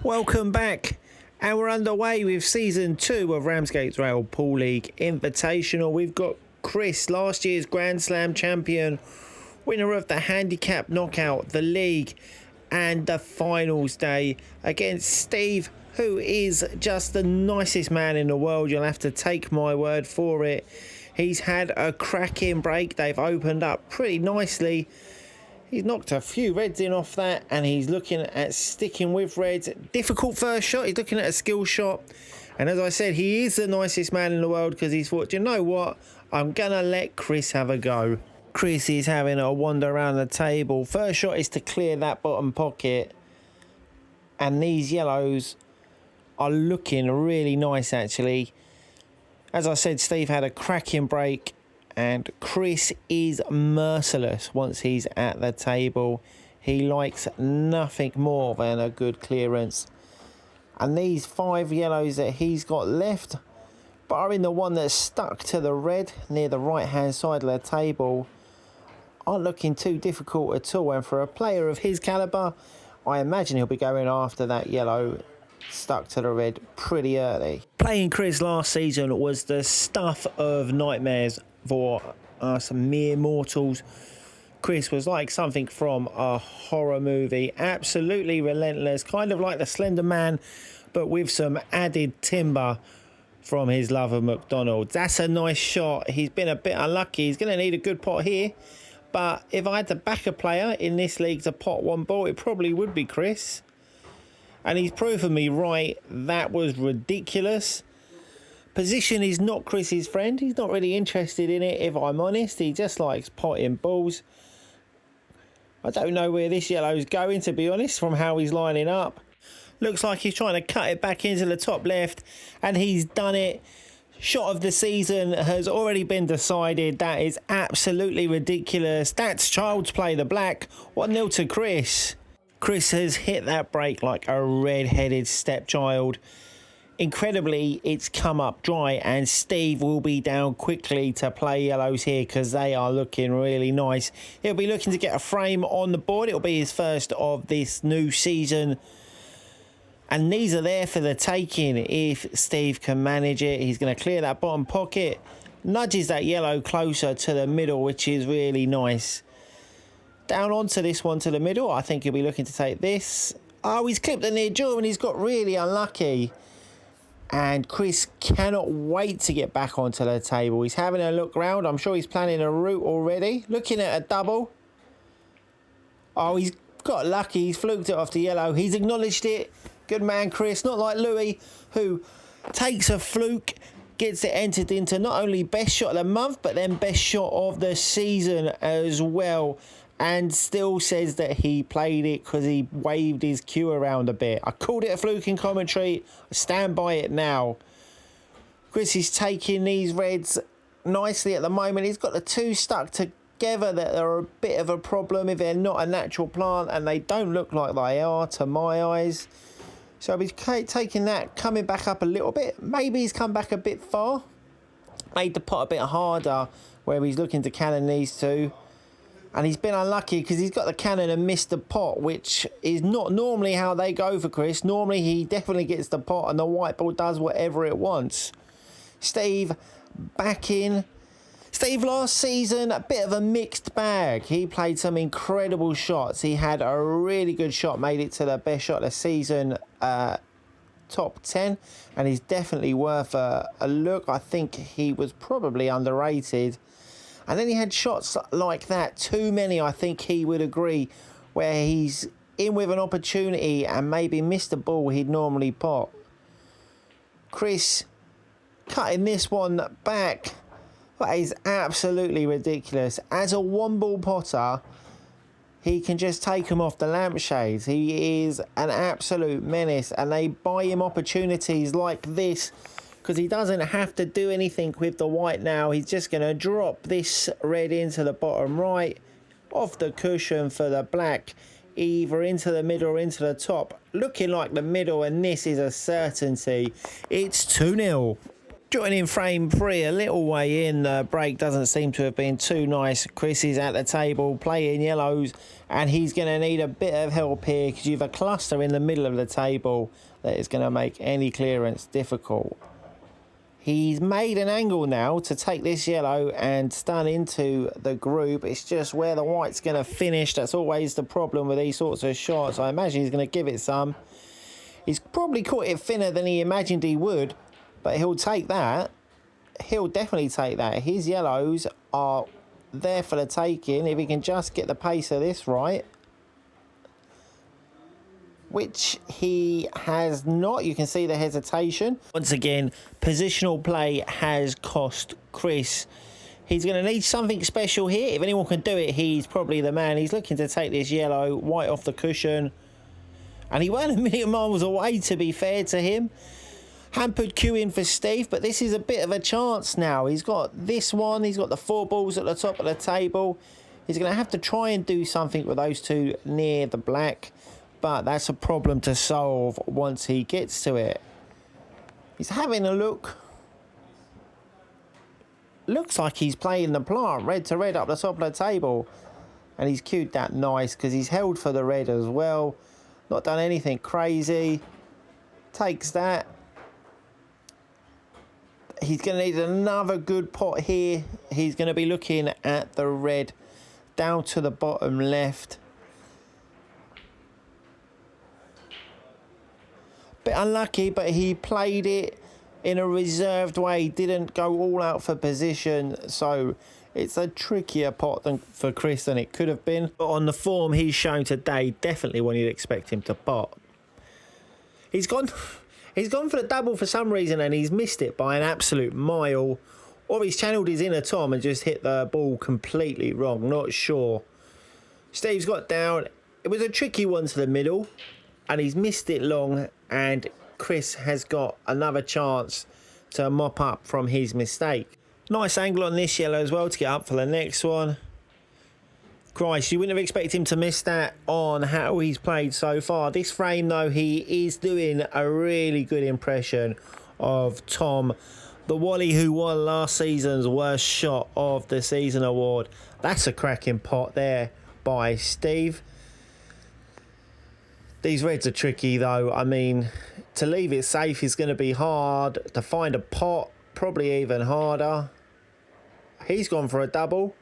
Welcome back, and we're underway with Season 2 of Ramsgate's Rail Pool League Invitational. We've got Chris, last year's Grand Slam champion, winner of the Handicap Knockout, the League, and the Finals Day, against Steve, who is just the nicest man in the world. You'll have to take my word for it. He's had a cracking break. They've opened up pretty nicely. He's knocked a few reds in off that, and he's looking at sticking with reds. Difficult first shot. He's looking at a skill shot. And as I said, he is the nicest man in the world because he's thought, you know what? I'm going to let Chris have a go. Chris is having a wander around the table. First shot is to clear that bottom pocket. And these yellows are looking really nice, actually. As I said, Steve had a cracking break. And Chris is merciless once he's at the table. He likes nothing more than a good clearance. And these 5 yellows that he's got left, barring the one that's stuck to the red near the right hand side of the table, aren't looking too difficult at all. And for a player of his calibre, I imagine he'll be going after that yellow stuck to the red pretty early. Playing Chris last season was the stuff of nightmares for us mere mortals. Chris was like something from a horror movie. Absolutely relentless, kind of like the Slender Man, but with some added timber from his love of McDonald's. That's a nice shot. He's been a bit unlucky. He's going to need a good pot here. But if I had to back a player in this league to pot one ball, it probably would be Chris. And he's proven me right. That was ridiculous. Position is not Chris's friend. He's not really interested in it, if I'm honest. He just likes potting balls. I don't know where this yellow's going, to be honest, from how he's lining up. Looks like he's trying to cut it back into the top left, and he's done it. Shot of the season has already been decided. That is absolutely ridiculous. That's child's play, the black. 1-0 to Chris. Chris has hit that break like a red-headed stepchild. Incredibly, it's come up dry, and Steve will be down quickly to play yellows here because they are looking really nice. He'll be looking to get a frame on the board. It'll be his first of this new season. And these are there for the taking if Steve can manage it. He's going to clear that bottom pocket. Nudges that yellow closer to the middle, which is really nice. Down onto this one to the middle. I think he'll be looking to take this. Oh, he's clipped the near jaw and he's got really unlucky. And Chris cannot wait to get back onto the table. He's having a look round. I'm sure he's planning a route already. Looking at a double. Oh, he's got lucky. He's fluked it off the yellow. He's acknowledged it. Good man, Chris. Not like Louis, who takes a fluke, gets it entered into not only best shot of the month, but then best shot of the season as well. And still says that he played it because he waved his cue around a bit. I called it a fluke in commentary. I stand by it now. Chris is taking these reds nicely at the moment. He's got the 2 stuck together that are a bit of a problem if they're not a natural plant, and they don't look like they are to my eyes. So he's taking that, coming back up a little bit. Maybe he's come back a bit far. Made the pot a bit harder where he's looking to cannon these 2. And he's been unlucky because he's got the cannon and missed the pot, which is not normally how they go for Chris. Normally, he definitely gets the pot and the white ball does whatever it wants. Steve back in. Steve last season, a bit of a mixed bag. He played some incredible shots. He had a really good shot, made it to the best shot of the season, top 10. And he's definitely worth a look. I think he was probably underrated. And then he had shots like that, too many, I think he would agree, where he's in with an opportunity and maybe missed a ball he'd normally pot. Chris cutting this one back. That is absolutely ridiculous. As a 1-ball potter, he can just take him off the lampshades. He is an absolute menace, and they buy him opportunities like this because he doesn't have to do anything with the white now. He's just going to drop this red into the bottom right, off the cushion for the black, either into the middle or into the top. Looking like the middle, and this is a certainty. It's 2-0. Joining frame 3 a little way in, the break doesn't seem to have been too nice. Chris is at the table playing yellows, and he's going to need a bit of help here because you have a cluster in the middle of the table that is going to make any clearance difficult. He's made an angle now to take this yellow and stun into the group. It's just where the white's going to finish. That's always the problem with these sorts of shots. I imagine he's going to give it some. He's probably caught it thinner than he imagined he would, but he'll take that. He'll definitely take that. His yellows are there for the taking if he can just get the pace of this right, which he has not. You can see the hesitation. Once again, positional play has cost Chris. He's going to need something special here. If anyone can do it, he's probably the man. He's looking to take this yellow white off the cushion. And he weren't a million miles away, to be fair to him. Hampered cue in for Steve, but this is a bit of a chance now. He's got this one. He's got the 4 balls at the top of the table. He's going to have to try and do something with those 2 near the black. But that's a problem to solve once he gets to it. He's having a look. Looks like he's playing the plant, red to red up the top of the table. And he's cued that nice because he's held for the red as well. Not done anything crazy. Takes that. He's going to need another good pot here. He's going to be looking at the red down to the bottom left. Bit unlucky, but he played it in a reserved way. Didn't go all out for position. So it's a trickier pot for Chris than it could have been. But on the form he's shown today, definitely one you'd expect him to pot. He's gone for the double for some reason and he's missed it by an absolute mile. Or he's channeled his inner Tom and just hit the ball completely wrong. Not sure. Steve's got down. It was a tricky one to the middle and he's missed it long, and Chris has got another chance to mop up from his mistake. Nice angle on this yellow as well to get up for the next one. Christ, you wouldn't have expected him to miss that on how he's played so far. This frame, though, he is doing a really good impression of Tom, the Wally who won last season's worst shot of the season award. That's a cracking pot there by Steve. These reds are tricky, though. I mean, to leave it safe is going to be hard. To find a pot, probably even harder. He's gone for a double.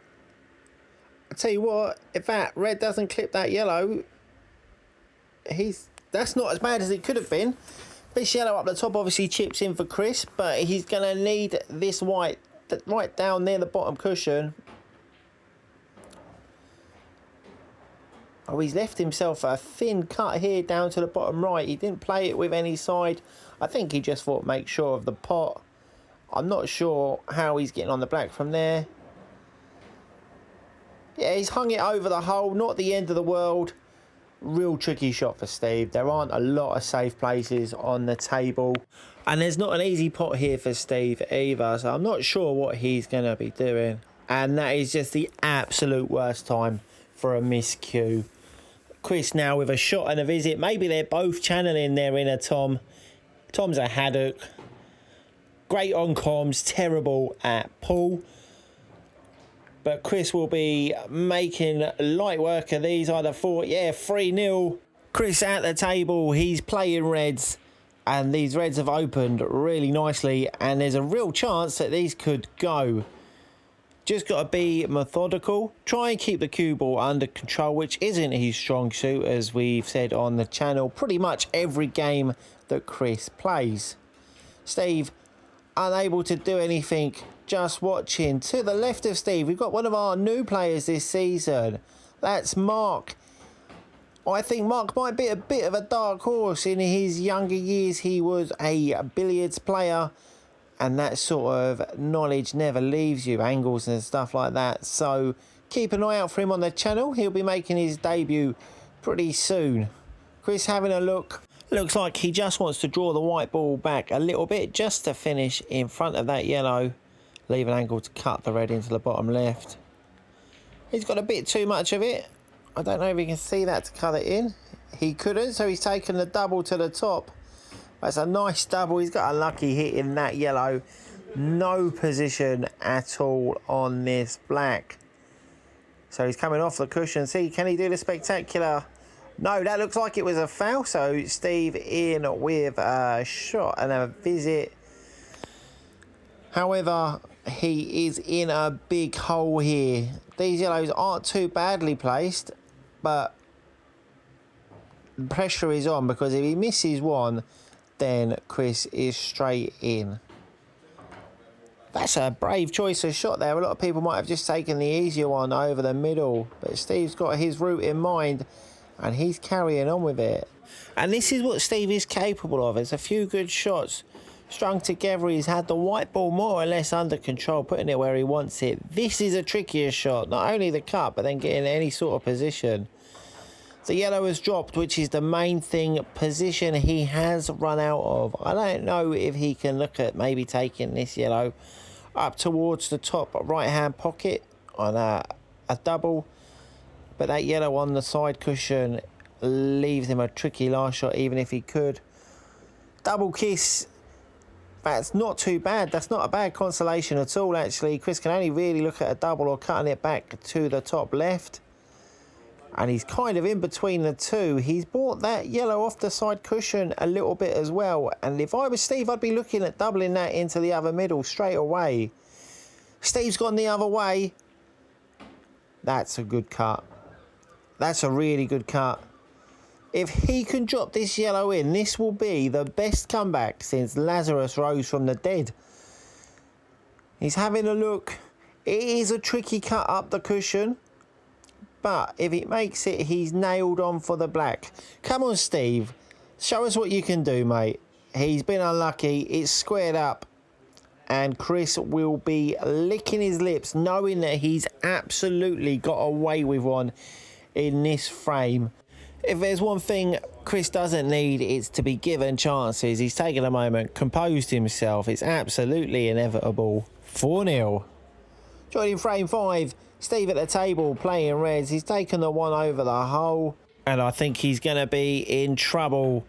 I tell you what, if that red doesn't clip that yellow, that's not as bad as it could have been. This yellow up the top obviously chips in for Chris, but he's going to need this white right down near the bottom cushion. Oh, he's left himself a thin cut here down to the bottom right. He didn't play it with any side. I think he just thought make sure of the pot. I'm not sure how he's getting on the black from there. Yeah, he's hung it over the hole. Not the end of the world. Real tricky shot for Steve. There aren't a lot of safe places on the table. And there's not an easy pot here for Steve either. So I'm not sure what he's going to be doing. And that is just the absolute worst time for a miscue. Chris now with a shot and a visit. Maybe they're both channeling their inner Tom. Tom's a haddock. Great on comms, terrible at pool. But Chris will be making light work of these. Either 3-0. Chris at the table. He's playing reds. And these reds have opened really nicely. And there's a real chance that these could go. Just got to be methodical. Try and keep the cue ball under control, which isn't his strong suit, as we've said on the channel. Pretty much every game that Chris plays. Steve unable to do anything. Just watching. To the left of Steve, we've got one of our new players this season. That's Mark. I think Mark might be a bit of a dark horse. In his younger years, he was a billiards player. And that sort of knowledge never leaves you, angles and stuff like that. So keep an eye out for him on the channel. He'll be making his debut pretty soon. Chris having a look. Looks like he just wants to draw the white ball back a little bit just to finish in front of that yellow. Leave an angle to cut the red into the bottom left. He's got a bit too much of it. I don't know if he can see that to cut it in. He couldn't, so he's taken the double to the top. That's a nice double. He's got a lucky hit in that yellow No position at all on this black. So he's coming off the cushion. See, can he do the spectacular? No, that looks like it was a foul. So Steve in with a shot and a visit. However, he is in a big hole here. These yellows aren't too badly placed, but the pressure is on, because if he misses one, then Chris is straight in. That's a brave choice of shot there. A lot of people might have just taken the easier one over the middle, but Steve's got his route in mind and he's carrying on with it. And this is what Steve is capable of. It's a few good shots strung together. He's had the white ball more or less under control, putting it where he wants it. This is a trickier shot, not only the cut, but then getting any sort of position. The yellow has dropped, which is the main thing. Position he has run out of. I don't know if he can look at maybe taking this yellow up towards the top right hand pocket on a double, but that yellow on the side cushion leaves him a tricky last shot, even if he could. Double kiss, that's not too bad. That's not a bad consolation at all, actually. Chris can only really look at a double or cutting it back to the top left. And he's kind of in between the two. He's brought that yellow off the side cushion a little bit as well. And if I was Steve, I'd be looking at doubling that into the other middle straight away. Steve's gone the other way. That's a good cut. That's a really good cut. If he can drop this yellow in, this will be the best comeback since Lazarus rose from the dead. He's having a look. It is a tricky cut up the cushion. But if it makes it, he's nailed on for the black. Come on, Steve. Show us what you can do, mate. He's been unlucky. It's squared up. And Chris will be licking his lips, knowing that he's absolutely got away with one in this frame. If there's one thing Chris doesn't need, it's to be given chances. He's taken a moment, composed himself. It's absolutely inevitable. 4-0. Joining frame 5. Steve at the table playing reds. He's taken the one over the hole. And I think he's going to be in trouble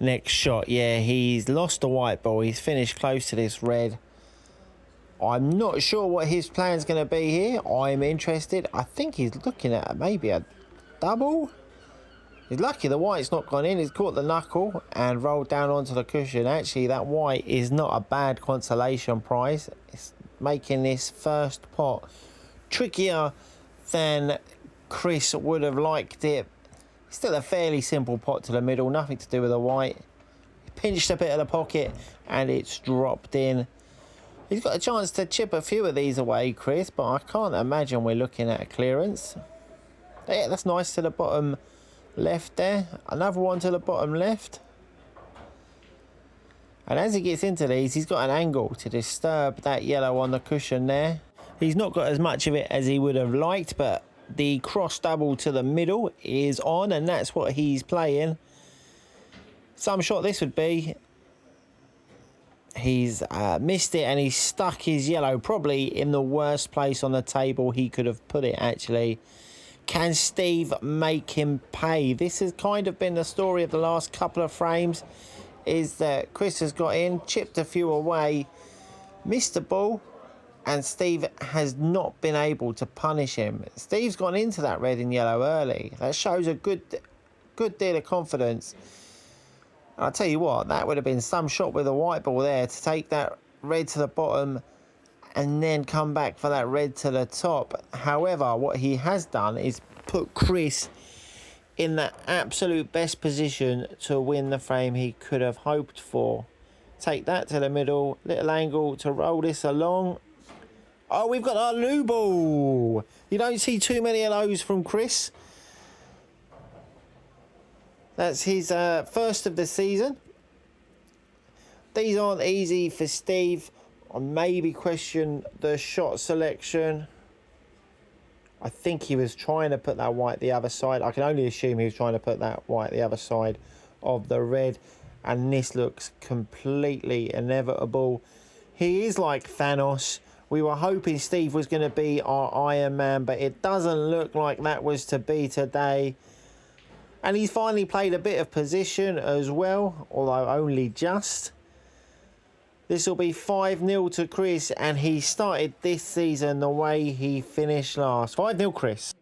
next shot. Yeah, he's lost the white ball. He's finished close to this red. I'm not sure what his plan's going to be here. I'm interested. I think he's looking at maybe a double. He's lucky the white's not gone in. He's caught the knuckle and rolled down onto the cushion. Actually, that white is not a bad consolation prize. It's making this first pot trickier than Chris would have liked it. Still a fairly simple pot to the middle, nothing to do with the white. He pinched a bit of the pocket and it's dropped in. He's got a chance to chip a few of these away, Chris, but I can't imagine we're looking at a clearance. Yeah, that's nice to the bottom left there. Another one to the bottom left. And as he gets into these, he's got an angle to disturb that yellow on the cushion there. He's not got as much of it as he would have liked, but the cross double to the middle is on, and that's what he's playing. Some shot this would be. He's missed it, and he's stuck his yellow probably in the worst place on the table he could have put it, actually. Can Steve make him pay? This has kind of been the story of the last couple of frames, is that Chris has got in, chipped a few away, missed the ball, and Steve has not been able to punish him. Steve's gone into that red and yellow early. That shows a good deal of confidence. And I'll tell you what, that would have been some shot with a white ball there to take that red to the bottom and then come back for that red to the top. However, what he has done is put Chris in the absolute best position to win the frame he could have hoped for. Take that to the middle, little angle to roll this along. Oh, we've got our loo ball. You don't see too many of those from Chris. That's his first of the season. These aren't easy for Steve. I maybe question the shot selection. I think he was trying to put that white the other side. I can only assume he was trying to put that white the other side of the red. And this looks completely inevitable. He is like Thanos. We were hoping Steve was going to be our Iron Man, but it doesn't look like that was to be today. And he's finally played a bit of position as well, although only just. This will be 5-0 to Chris, and he started this season the way he finished last. 5-0 Chris.